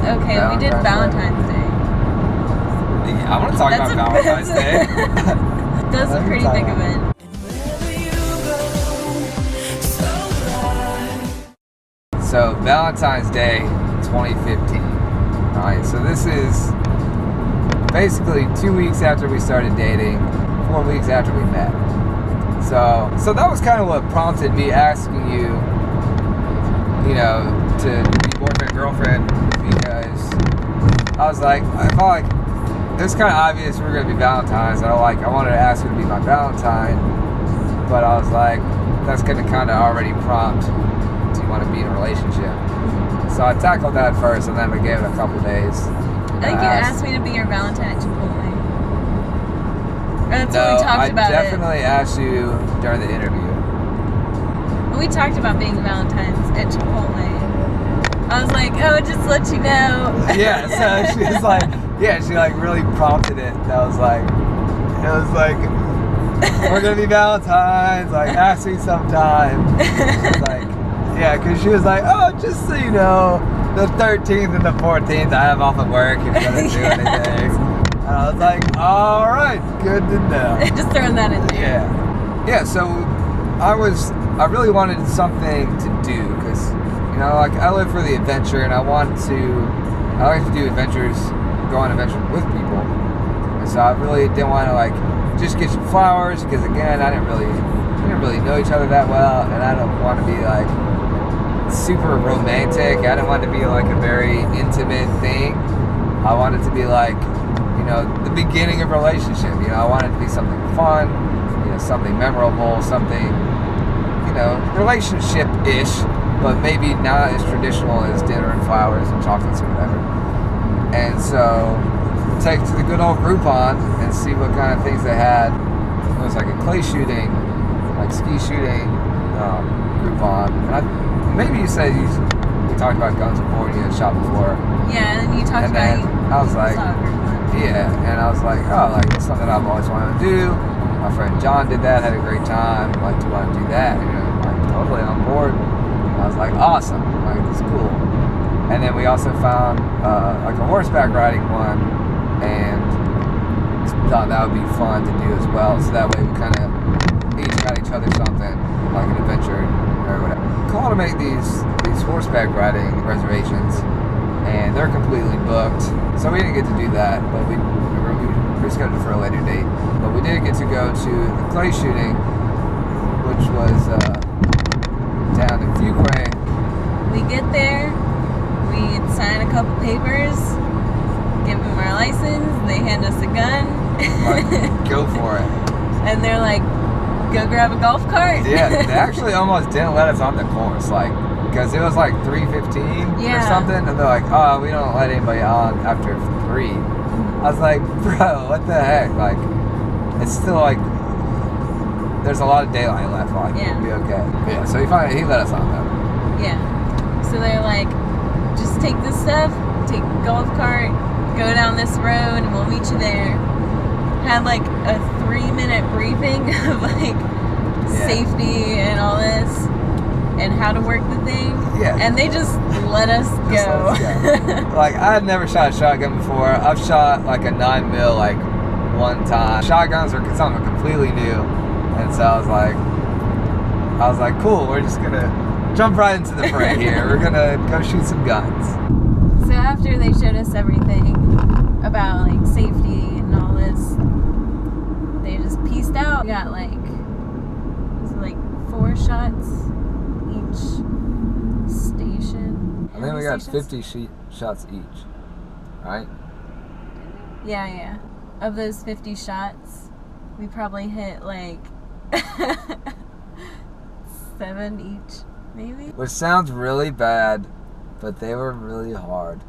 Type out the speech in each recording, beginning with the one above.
Okay, we did Valentine's Day. Yeah, I want to talk about Valentine's Day. That's a pretty big event. So, Valentine's Day 2015. Alright, so this is basically 2 weeks after we started dating, 4 weeks after we met. So that was kind of what prompted me asking you, you know, to be boyfriend, girlfriend, because I was like, I felt like it was kind of obvious we were going to be Valentine's. I wanted to ask you to be my Valentine, but I was like, that's going to kind of already prompt, do you want to be in a relationship? So I tackled that first, and then I gave it a couple days. I think you asked me to be your Valentine at Chipotle. Or that's what we talked about. I definitely asked you during the interview. We talked about being Valentine's at Chipotle. I was like, oh, just let you know. Yeah, so she was like, she like really prompted it. That was like, we're gonna be Valentine's, like, ask me sometime. She was like, yeah, because she was like, oh, just so you know, the 13th and the 14th I have off of work if you're gonna do anything. And I was like, all right, good to know. Just throwing that in there. Yeah, so I really wanted something to do, because, you know, like, I live for the adventure, and I like to do adventures, go on adventures with people. And so I really didn't want to, like, just get some flowers, because, again, we didn't really know each other that well, and I don't want to be, like, super romantic. I didn't want it to be, like, a very intimate thing. I wanted to be, like, you know, the beginning of a relationship. You know, I wanted it to be something fun, you know, something memorable, something, you know, relationship-ish, but maybe not as traditional as dinner and flowers and chocolates or whatever. And so, take to the good old Groupon and see what kind of things they had. It was like a clay shooting, like ski shooting, Groupon. And maybe you said we talked about guns before and you had shot before. Yeah, and you talked about it. I was like, yeah, and I was like, oh, like, it's something I've always wanted to do. My friend John did that, had a great time. Like, do you want to do that? And I'm like, totally on board. I was like, awesome. Like, it's cool. And then we also found like a horseback riding one, and thought that would be fun to do as well. So that way we kind of each got each other something, like an adventure or whatever. Call to make these horseback riding reservations, and they're completely booked. So we didn't get to do that, but we rescheduled for a later date. But we did get to go to the clay shooting, which was down in Fuquay. We get there, we sign a couple papers, give them our license, they hand us a gun. Like, go for it. And they're like, go grab a golf cart. Yeah, they actually almost didn't let us on the course, like, because it was like 3:15 or something, and they're like, oh, we don't let anybody on after 3. I was like, bro, what the heck? Like, it's still like, there's a lot of daylight left, like, it'll be okay. Yeah, so he let us on though. Yeah. So they're like, just take this stuff, take a golf cart, go down this road, and we'll meet you there. Had like a 3-minute briefing of like safety and all this, and how to work the thing. Yeah. And they just let us go. Like, I had never shot a shotgun before. I've shot like a 9mm like one time. Shotguns are something completely new, and so I was like, cool. We're just gonna jump right into the fray here. We're gonna go shoot some guns. So after they showed us everything about like safety and all this, they just pieced out. We got like 4 shots each station. I think we got 50 shots each, right? Yeah. Of those 50 shots, we probably hit like 7 each, maybe. Which sounds really bad, but they were really hard.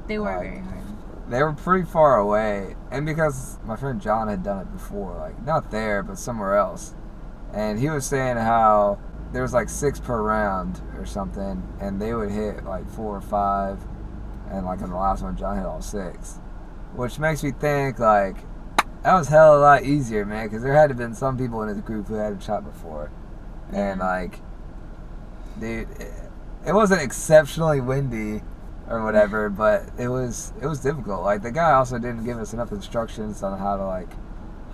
They were very hard. They were pretty far away, and because my friend John had done it before, like, not there, but somewhere else, and he was saying how there was like 6 per round or something, and they would hit like 4 or 5, and like in the last one, John hit all 6, which makes me think like that was hell of a lot easier, man, because there had to have been some people in his group who hadn't shot before, and like, dude, it wasn't exceptionally windy. or whatever. But it was difficult. Like the guy also didn't give us enough instructions on how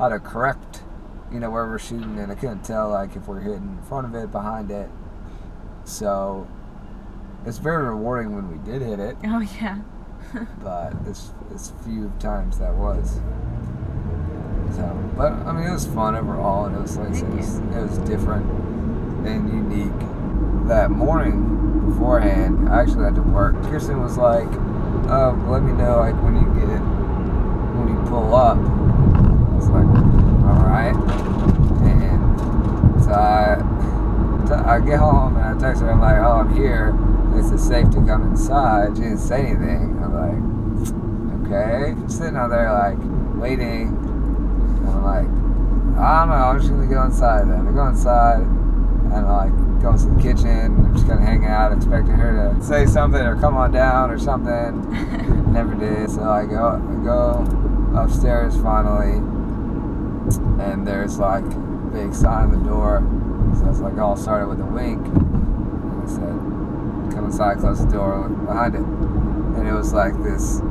to correct, where we're shooting, and I couldn't tell like if we're hitting in front of it, behind it. So it's very rewarding when we did hit it. Oh yeah. But it's few times that was. So, but I mean, it was fun overall, and it was like it was different and unique. That morning beforehand, I actually had to work. Kirsten was like, "Let me know like when you pull up." I was like, "All right." And so I get home and I text her. I'm like, "Oh, I'm here. Is it safe to come inside?" She didn't say anything. I'm like, "Okay." I'm sitting out there like waiting. I'm like, I don't know, I'm just gonna go inside then. I go inside and I like go into the kitchen. I'm just kind of hanging out, expecting her to say something or come on down or something. Never did. So I go upstairs finally, and there's like a big sign on the door. So it's like all started with a wink. And I said, "Come inside, close the door, look behind it." And it was like this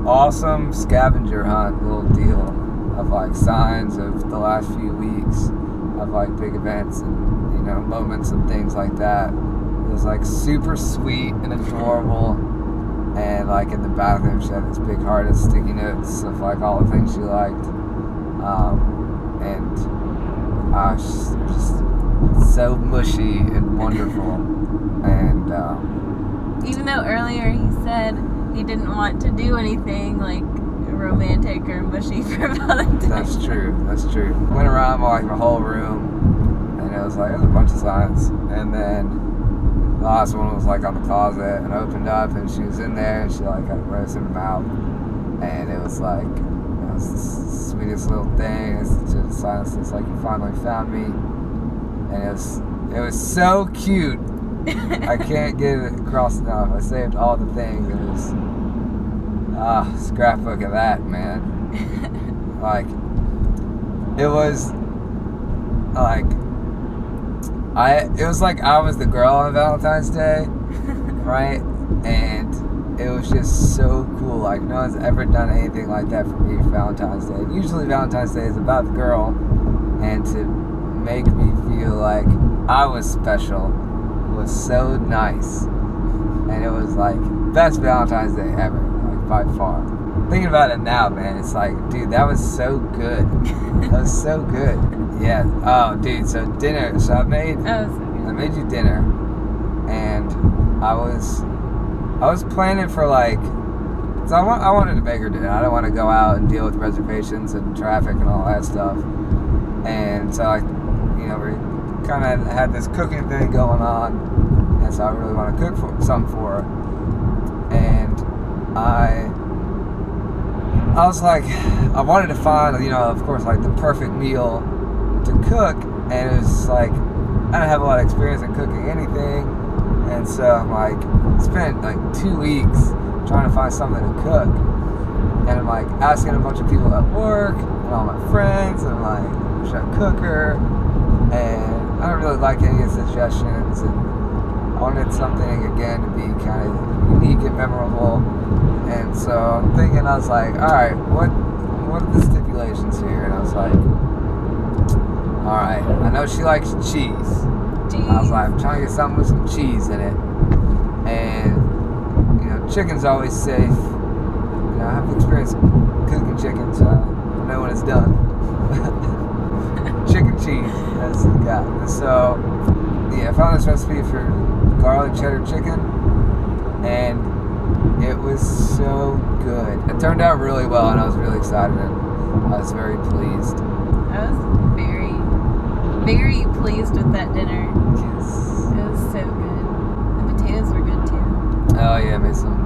awesome scavenger hunt little deal of like signs of the last few weeks of like big events and moments and things like that. It was like super sweet and adorable, and like in the bathroom she had this big heart of sticky notes of like all the things she liked, and just so mushy and wonderful. And even though earlier he said he didn't want to do anything like romantic or mushy for Valentine. That's true. Went around like the whole room, and it was like there's a bunch of signs, and then the last one was like on the closet, and opened up, and she was in there, and she like had a rose in her mouth, and it was like the sweetest little thing. It's just a sign that says like you finally found me, and it was so cute. I can't get it across enough. I saved all the things. It was scrapbook of that, man. Like it was like it was like I was the girl on Valentine's Day, right? And it was just so cool. Like no one's ever done anything like that for me for Valentine's Day. And usually Valentine's Day is about the girl, and to make me feel like I was special was so nice. And it was like best Valentine's Day ever, like by far. Thinking about it now, man, it's like, dude, that was so good. That was so good. Yeah. Oh, dude. So dinner. So I made you dinner, and I was planning for like. So I wanted to make her dinner. I don't want to go out and deal with reservations and traffic and all that stuff. And so we kind of had this cooking thing going on, and so I really want to cook something for her. And I was like, I wanted to find, of course, like the perfect meal to cook, and it was like, I don't have a lot of experience in cooking anything, and so I'm like, spent like 2 weeks trying to find something to cook, and I'm like asking a bunch of people at work, and all my friends, and I'm like, should I cook her? And I don't really like any of the suggestions, and I wanted something, again, to be kind of unique and memorable. And so I'm thinking, I was like, all right, what are the stipulations here? And I was like, all right, I know she likes cheese. I was like, I'm trying to get something with some cheese in it. And, chicken's always safe. I have experience cooking chicken, so I know when it's done. Chicken cheese, that's the guy. So, yeah, I found this recipe for garlic cheddar chicken, and it was so good. It turned out really well, and I was really excited, and I was very pleased. I was very, very pleased with that dinner. Yes. It was so good. The potatoes were good too. Oh yeah, I made some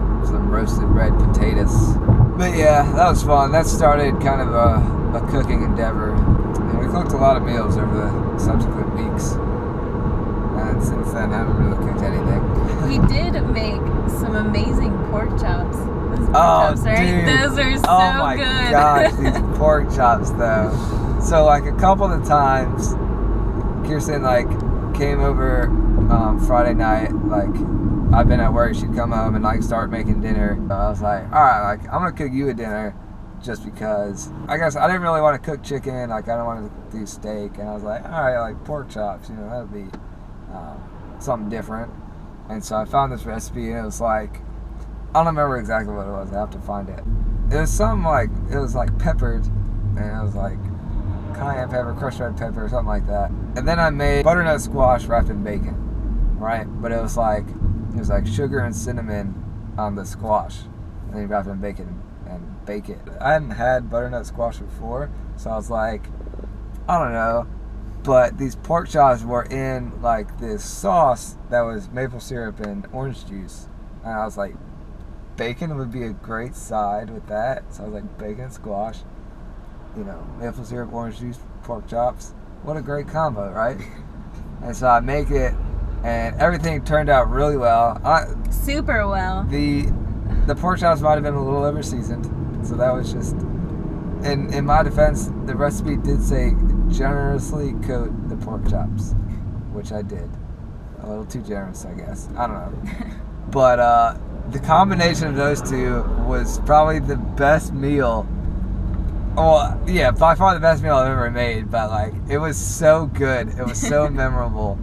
roasted red potatoes. But yeah, that was fun. That started kind of a cooking endeavor. And we cooked a lot of meals over the subsequent weeks. And since then, I haven't really cooked anything. We did make some amazing pork chops. Those pork chops, right? Dude. Those are so good. Oh my gosh, these pork chops though. So like a couple of times, Kirsten like came over Friday night, like I've been at work, she'd come home and like start making dinner. So I was like, all right, like I'm gonna cook you a dinner, just because I guess I didn't really want to cook chicken. Like I don't want to do steak, and I was like, all right, like pork chops, you know, that would be something different. And so I found this recipe, and it was like, I don't remember exactly what it was. I have to find it. It was something like, it was like peppered, and it was like cayenne pepper, crushed red pepper, or something like that. And then I made butternut squash wrapped in bacon, right? But it was like sugar and cinnamon on the squash, and then you wrap it in bacon and bake it. I hadn't had butternut squash before, so I was like, I don't know. But these pork chops were in like this sauce that was maple syrup and orange juice, and I was like, bacon would be a great side with that. So I was like, bacon, squash, you know, maple syrup, orange juice, pork chops. What a great combo, right? And so I make it, and everything turned out really well. Super well. The pork chops might have been a little over seasoned, so that was just. In my defense, the recipe did say generously coat the pork chops, which I did. A little too generous, I guess. I don't know. But the combination of those two was probably the best meal. Well, yeah, by far the best meal I've ever made. But like, it was so good. It was so memorable.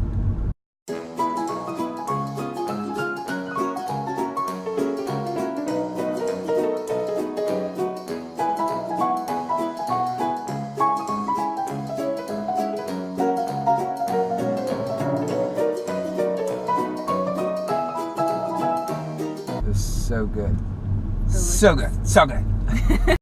So good. So good. So good.